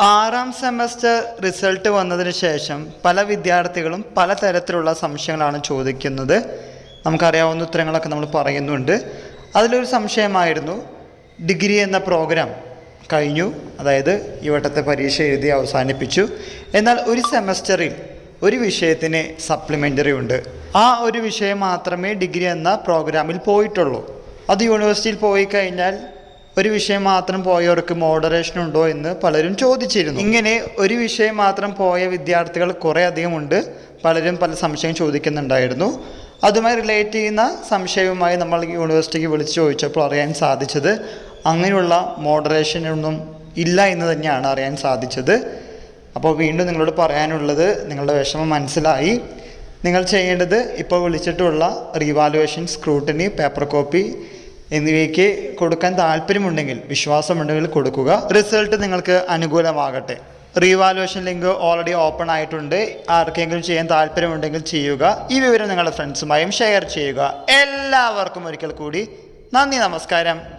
ആറാം semester result വന്നതിന് ശേഷം പല വിദ്യാർത്ഥികളും പലതരത്തിലുള്ള സംശയങ്ങളാണ് ചോദിക്കുന്നത്. നമുക്കറിയാവുന്ന ഉത്തരങ്ങളൊക്കെ നമ്മൾ പറയുന്നുണ്ട്. അതിലൊരു സംശയമായിരുന്നു, ഡിഗ്രി എന്ന പ്രോഗ്രാം കഴിഞ്ഞു, അതായത് ഈ വട്ടത്തെ പരീക്ഷ എഴുതി അവസാനിപ്പിച്ചു, എന്നാൽ ഒരു സെമസ്റ്ററിൽ ഒരു വിഷയത്തിന് സപ്ലിമെൻ്ററി ഉണ്ട്. ആ ഒരു വിഷയം മാത്രമേ ഡിഗ്രി എന്ന പ്രോഗ്രാമിൽ പോയിട്ടുള്ളൂ. അത് യൂണിവേഴ്സിറ്റിയിൽ പോയി കഴിഞ്ഞാൽ ഒരു വിഷയം മാത്രം പോയവർക്ക് മോഡറേഷൻ ഉണ്ടോ എന്ന് പലരും ചോദിച്ചിരുന്നു. ഇങ്ങനെ ഒരു വിഷയം മാത്രം പോയ വിദ്യാർത്ഥികൾ കുറേ അധികം ഉണ്ട്. പലരും പല സംശയം ചോദിക്കുന്നുണ്ടായിരുന്നു. അതുമായി റിലേറ്റ് ചെയ്യുന്ന സംശയവുമായി നമ്മൾ യൂണിവേഴ്സിറ്റിക്ക് വിളിച്ച് ചോദിച്ചപ്പോൾ അറിയാൻ സാധിച്ചത് അങ്ങനെയുള്ള മോഡറേഷനൊന്നും ഇല്ല എന്ന് തന്നെയാണ് അറിയാൻ സാധിച്ചത്. അപ്പോൾ വീണ്ടും നിങ്ങളോട് പറയാനുള്ളത്, നിങ്ങളുടെ വിഷമം മനസ്സിലായി. നിങ്ങൾ ചെയ്യേണ്ടത് ഇപ്പോൾ വിളിച്ചിട്ടുള്ള റീവാലുവേഷൻ, സ്ക്രൂട്ടിനി, പേപ്പർ കോപ്പി എന്നിവയ്ക്ക് കൊടുക്കാൻ താല്പര്യമുണ്ടെങ്കിൽ, വിശ്വാസമുണ്ടെങ്കിൽ കൊടുക്കുക. റിസൾട്ട് നിങ്ങൾക്ക് അനുകൂലമാകട്ടെ. റീവാലുവേഷൻ ലിങ്ക് ഓൾറെഡി ഓപ്പൺ ആയിട്ടുണ്ട്. ആർക്കെങ്കിലും ചെയ്യാൻ താല്പര്യമുണ്ടെങ്കിൽ ചെയ്യുക. ഈ വിവരം നിങ്ങളുടെ ഫ്രണ്ട്സുമായും ഷെയർ ചെയ്യുക. എല്ലാവർക്കും ഒരിക്കൽ കൂടി നന്ദി, നമസ്കാരം.